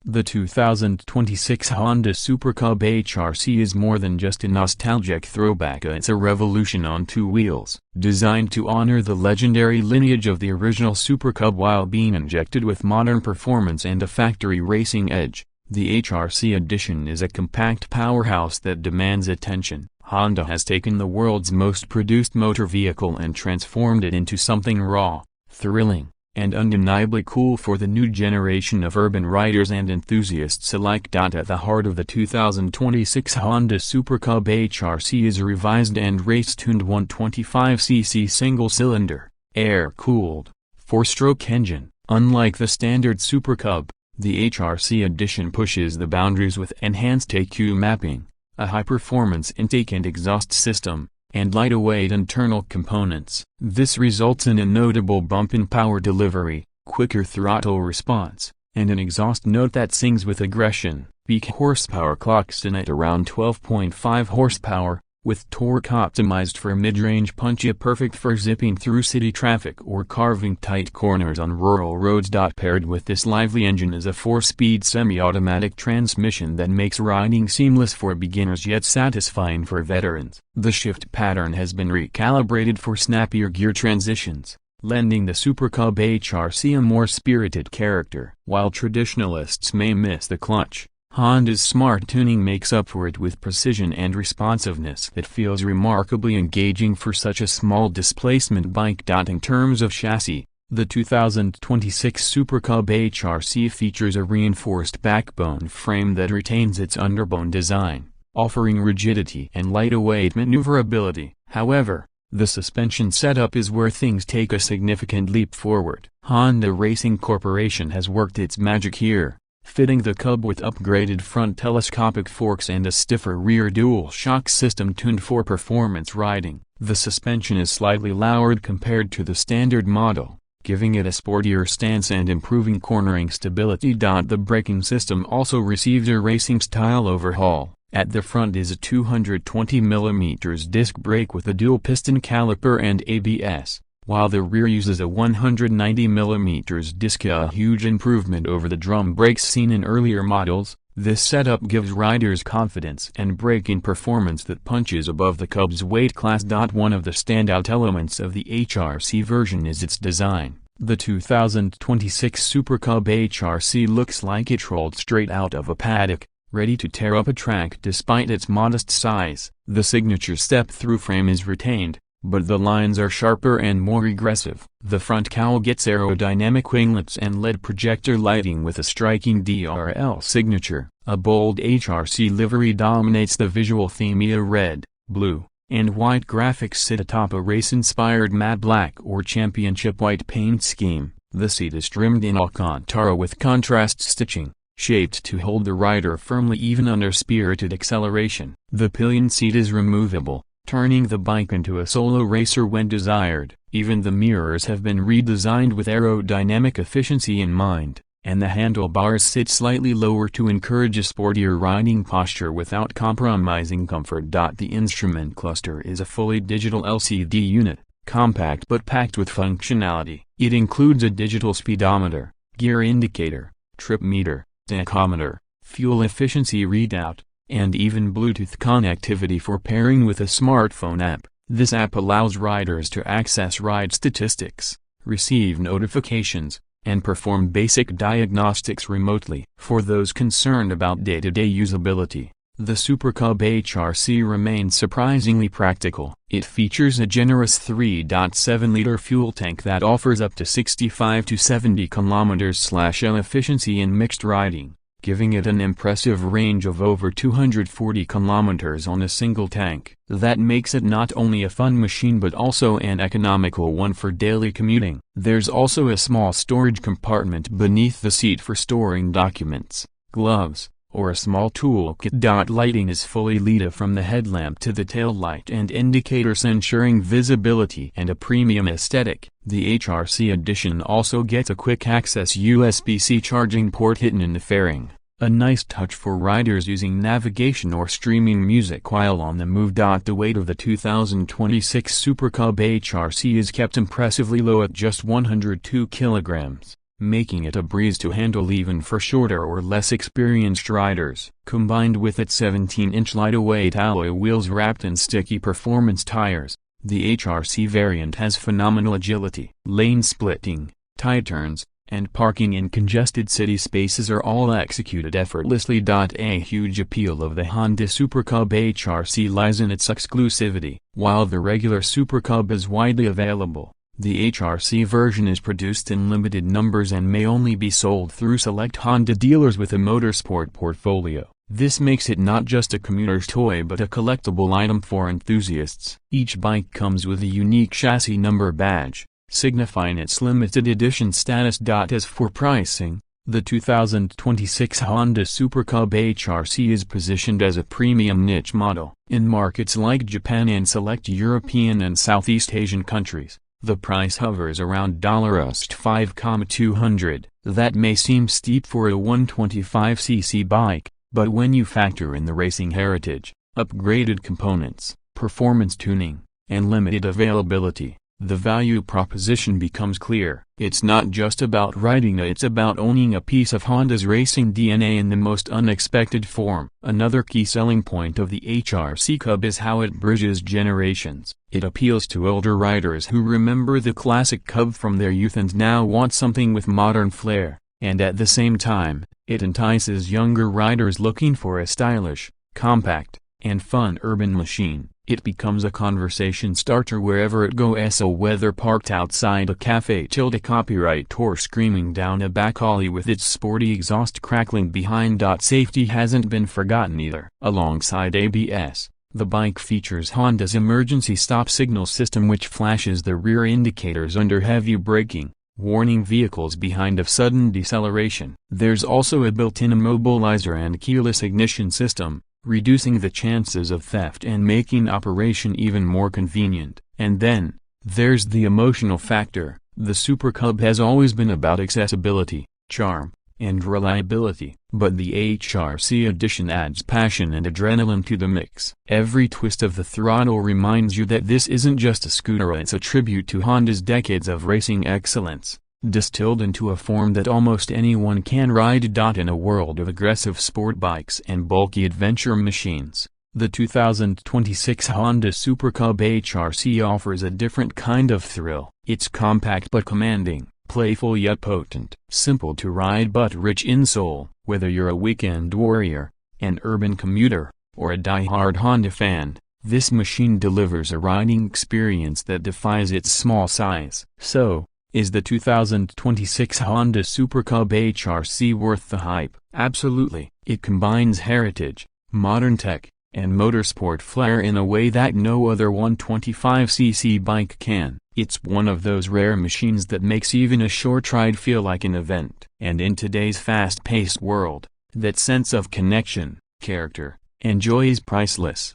The 2026 Honda Super Cub HRC is more than just a nostalgic throwback, it's a revolution on two wheels. Designed to honor the legendary lineage of the original Super Cub while being injected with modern performance and a factory racing edge, the HRC edition is a compact powerhouse that demands attention. Honda has taken the world's most produced motor vehicle and transformed it into something raw, thrilling, and undeniably cool for the new generation of urban riders and enthusiasts alike. At the heart of the 2026 Honda Super Cub HRC is a revised and race-tuned 125cc single-cylinder, air-cooled, four-stroke engine. Unlike the standard Super Cub, the HRC edition pushes the boundaries with enhanced EQ mapping, a high-performance intake and exhaust system, and lightweight internal components. This results in a notable bump in power delivery, quicker throttle response, and an exhaust note that sings with aggression. Peak horsepower clocks in at around 12.5 horsepower, with torque optimized for mid-range punch, perfect for zipping through city traffic or carving tight corners on rural roads. Paired with this lively engine is a 4-speed semi-automatic transmission that makes riding seamless for beginners yet satisfying for veterans. The shift pattern has been recalibrated for snappier gear transitions, lending the Super Cub HRC a more spirited character. While traditionalists may miss the clutch, Honda's smart tuning makes up for it with precision and responsiveness that feels remarkably engaging for such a small displacement bike. In terms of chassis, the 2026 Super Cub HRC features a reinforced backbone frame that retains its underbone design, offering rigidity and lightweight maneuverability. However, the suspension setup is where things take a significant leap forward. Honda Racing Corporation has worked its magic here, fitting the Cub with upgraded front telescopic forks and a stiffer rear dual-shock system tuned for performance riding. The suspension is slightly lowered compared to the standard model, giving it a sportier stance and improving cornering stability. The braking system also received a racing-style overhaul. At the front is a 220mm disc brake with a dual-piston caliper and ABS, while the rear uses a 190mm disc, a huge improvement over the drum brakes seen in earlier models. This setup gives riders confidence and braking performance that punches above the Cub's weight class. One of the standout elements of the HRC version is its design. The 2026 Super Cub HRC looks like it rolled straight out of a paddock, ready to tear up a track despite its modest size. The signature step-through frame is retained, but the lines are sharper and more aggressive. The front cowl gets aerodynamic winglets and LED projector lighting with a striking DRL signature. A bold HRC livery dominates the visual theme. Red, blue, and white graphics sit atop a race-inspired matte black or championship white paint scheme. The seat is trimmed in Alcantara with contrast stitching, shaped to hold the rider firmly even under spirited acceleration. The pillion seat is removable, turning the bike into a solo racer when desired. Even the mirrors have been redesigned with aerodynamic efficiency in mind, and the handlebars sit slightly lower to encourage a sportier riding posture without compromising comfort. The instrument cluster is a fully digital LCD unit, compact but packed with functionality. It includes a digital speedometer, gear indicator, trip meter, tachometer, fuel efficiency readout, and even Bluetooth connectivity for pairing with a smartphone app. This app allows riders to access ride statistics, receive notifications, and perform basic diagnostics remotely. For those concerned about day-to-day usability, the Super Cub HRC remains surprisingly practical. It features a generous 3.7-liter fuel tank that offers up to 65 to 70 km/h efficiency in mixed riding, giving it an impressive range of over 240 kilometers on a single tank. That makes it not only a fun machine but also an economical one for daily commuting. There's also a small storage compartment beneath the seat for storing documents, gloves, or a small toolkit. Lighting is fully LED from the headlamp to the taillight and indicators, ensuring visibility and a premium aesthetic. The HRC edition also gets a quick access USB-C charging port hidden in the fairing, a nice touch for riders using navigation or streaming music while on the move. The weight of the 2026 Super Cub HRC is kept impressively low at just 102 kilograms. making it a breeze to handle even for shorter or less experienced riders. Combined with its 17-inch lightweight alloy wheels wrapped in sticky performance tires, the HRC variant has phenomenal agility. Lane splitting, tight turns, and parking in congested city spaces are all executed effortlessly. A huge appeal of the Honda Super Cub HRC lies in its exclusivity. While the regular Super Cub is widely available, the HRC version is produced in limited numbers and may only be sold through select Honda dealers with a motorsport portfolio. This makes it not just a commuter's toy but a collectible item for enthusiasts. Each bike comes with a unique chassis number badge, signifying its limited edition status. As for pricing, the 2026 Honda Super Cub HRC is positioned as a premium niche model. In markets like Japan and select European and Southeast Asian countries, the price hovers around $5,200. That may seem steep for a 125cc bike, but when you factor in the racing heritage, upgraded components, performance tuning, and limited availability, the value proposition becomes clear. It's not just about riding, it's about owning a piece of Honda's racing DNA in the most unexpected form. Another key selling point of the HRC Cub is how it bridges generations. It appeals to older riders who remember the classic Cub from their youth and now want something with modern flair, and at the same time, it entices younger riders looking for a stylish, compact, and fun urban machine. It becomes a conversation starter wherever it goes, so whether parked outside a cafe copyright or screaming down a back alley with its sporty exhaust crackling behind. Safety hasn't been forgotten either. Alongside ABS, the bike features Honda's emergency stop signal system, which flashes the rear indicators under heavy braking, warning vehicles behind of sudden deceleration. There's also a built-in immobilizer and keyless ignition system, reducing the chances of theft and making operation even more convenient. And then, there's the emotional factor. The Super Cub has always been about accessibility, charm, and reliability, but the HRC edition adds passion and adrenaline to the mix. Every twist of the throttle reminds you that this isn't just a scooter, it's a tribute to Honda's decades of racing excellence, distilled into a form that almost anyone can ride. In a world of aggressive sport bikes and bulky adventure machines, the 2026 Honda Super Cub HRC offers a different kind of thrill. It's compact but commanding, playful yet potent, simple to ride but rich in soul. Whether you're a weekend warrior, an urban commuter, or a die-hard Honda fan, this machine delivers a riding experience that defies its small size. So, is the 2026 Honda Super Cub HRC worth the hype? Absolutely. It combines heritage, modern tech, and motorsport flair in a way that no other 125cc bike can. It's one of those rare machines that makes even a short ride feel like an event. And in today's fast-paced world, that sense of connection, character, and joy is priceless.